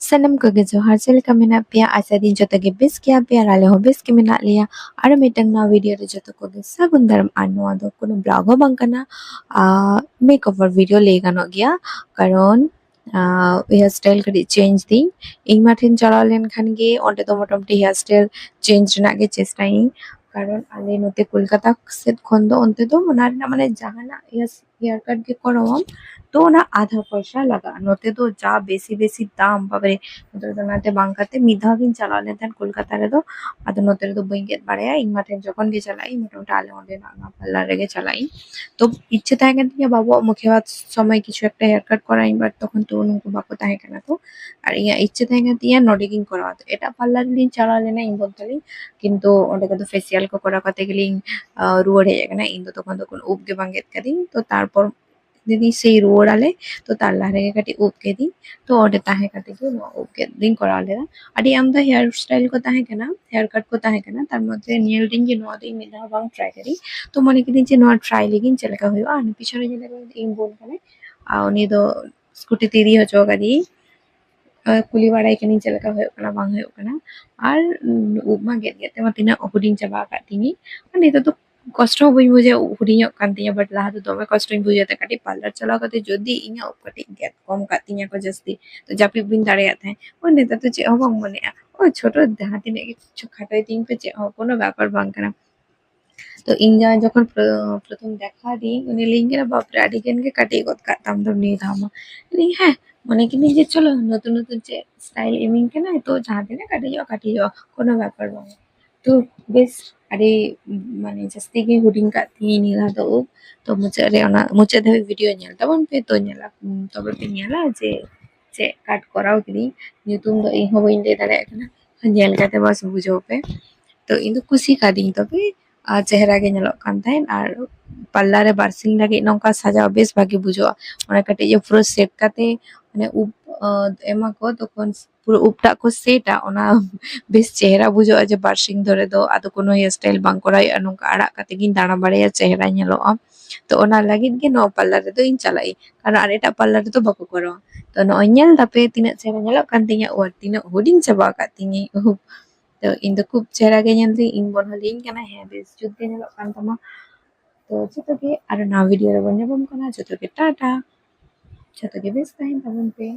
Sanam koge johar chal ka mena pia asa din joto ge bes kya pia rale ho bes ke mena liya aro mitang na video re joto koge sagun daram anu ado kono blog ho bang kana makeover video le gano gya karon hairstyle kadi change di ing mathin chala len khan ge onde to motamoti hairstyle change rena ge chestai karon ale note kolkata set khon do onte do onar na mane jahana hair cut ge korom তো না আধা পয়সা লাগা নতে তো যা বেশি বেশি দাম বাবারে নতে তো নাতে বাংকাতে মিধা দিন চালালে দেন কলকাতারে তো আদো নতে তো বইঙ্গেত বাড়ায়া ইং মাঠে যখন গে চালাই মোটামুটি আলে ওদের না পার্লারে গে চালাই তো ইচ্ছে থাকে না বাবু মুখে হাত সময় কিছু একটা হেয়ার কাট করাই বাট তখন তো নুকু বাকো থাকে না তো আর ইয়া ইচ্ছে থাকে দিয়া নডিকিং করা হতো এটা পার্লার দিন চালালে না ইং বলতালি কিন্তু ওটাকে তো ফেসিয়াল কো করা করতে গেলে রুয়ার হয়ে যায় না ইং তো তখন তখন উবগে বাঙ্গেত কাদিন তো তারপর যদি সেই road ale to tar lahare kati upke di to ode tahe kati ki no upke din korale na adi amda hair style ko tahe kana hair cut ko tahe kana tar moddhe nail ding ki no di midha bang try kari to mone ki din je no try legin chelaka hoyo ani pichone je laga in bol kane uni do scooty tiri ho jogadi kuliwara ikani chelaka hoyo kana bang hoyo kana ar upma get get ma tina huding chaba ka tini ani to কষ্ট হবই বুঝে হুডিᱧᱚᱜ ᱠᱟᱱ ᱛᱤᱧᱟ ᱵᱟᱴ ᱞᱟᱦᱟ ᱫᱚ ᱫᱚᱢᱮ ᱠᱚᱥᱴᱚᱧ ᱵᱩᱡᱮᱫ ᱛᱟᱦᱮᱸ ᱠᱟᱹᱴᱤᱡ ᱯᱟᱨᱞᱟᱨ ᱪᱟᱞᱟᱣ ᱠᱟᱛᱮ ᱡᱚᱫᱤ ᱤᱧᱟᱹᱜ ᱠᱟᱹᱴᱤᱡ ᱜᱮᱫ ᱠᱚᱢ ᱠᱟᱜ ᱛᱤᱧᱟ ᱠᱚ ᱡᱟᱹᱥᱛᱤ ᱛᱚ ᱡᱟᱹᱯᱤᱫ ᱵᱟᱹᱧ ᱫᱟᱲᱮᱭᱟᱜ ᱛᱟᱦᱮᱸ ওই ᱱᱮᱛᱟᱨ ᱫᱚ ᱪᱮᱫ ᱦᱚᱸ ᱵᱟᱝ ᱢᱚᱱᱮᱜᱼᱟ ওই ছোট ᱡᱟᱦᱟᱸ ᱛᱤᱱᱟᱹᱜ ᱜᱮ কিছু খাটাই ᱛᱤᱧ ᱯᱮ ᱪᱮᱫ ᱦᱚᱸ কোনো ব্যাপার বাং কানা তো ᱤᱧ ᱡᱟᱦᱟᱸ ᱡᱚᱠᱷᱚᱱ প্রথম দেখা দিই উনি লিঙ্ক এর বাপরে আডি কেন কে কাটিয়ে গত কাটতাম তো নিয়ে ধামা হ্যাঁ মানে কি নিজে চলো নতুন নতুন যে স্টাইল এমিং কে না তো যাহা দিনে কাটিয়ে যাও কোনো ব্যাপার বাং তো বেশ আরে মানে জাস্তি gi huding ka ti ni la do to mucha de video nyal tabon pe to nyala tobe pe nyala je cut korao kini nyutum do i ho bain de dare kana nyal kate bas bujo pe তো কিন্তু খুশি কাদিং তবে চেহারা গে nyalok kan tahen ar parlor re barsing lagi nongka sajao bes bhagi bujoa ona kate je puro set kate মানে উপ এমা কো তখন পুরো উপটা কো সেটা ওনা বেশ চেহারা বুঝোয়া যে বার্সিং ধরে দো আদো কোনো হেয়ার স্টাইল বাং করাই নংকা আড়াগ কাতে গিন দাঁড়া বাড়াইয়া চেহারা ñeloa তো ওনা লাগি গে নো পার্লার রে do ᱤᱧ ᱪᱟᱞᱟᱜ কারণ আর এটা পার্লার রে তো bako koro তো no ñel tape tina চেহারা ñelok kan tinya or tina huding chaba kat tinya তো ᱤᱧ ᱫᱚ ᱠᱷᱩᱵ ᱪᱮᱦᱨᱟ ᱜᱮ ᱧᱮᱞ ᱫᱤᱧ ᱤᱧ ᱵᱚᱱ ᱦᱚᱸ ᱠᱟᱱᱟ ᱦᱮᱸ ᱵᱮᱥ ᱡᱩᱛ ᱜᱮ ᱧᱮᱞᱚᱜ ᱠᱟᱱ ᱛᱟᱢᱟ তো ᱡᱚᱛᱚ ᱜᱮ ᱟᱨ ᱱᱟᱣᱟ ᱵᱷᱤᱰᱤᱭᱳ ᱨᱮᱵᱚᱱ ᱧᱟᱯᱟᱢ ᱠᱟᱱᱟ ᱡᱚᱛᱚ ᱜᱮ ᱴᱟᱴᱟ ᱡᱚᱛᱚ ᱜᱮ ᱵᱮᱥ ᱛᱟᱦᱮᱱ ᱛᱟᱵᱚᱱ ᱯᱮ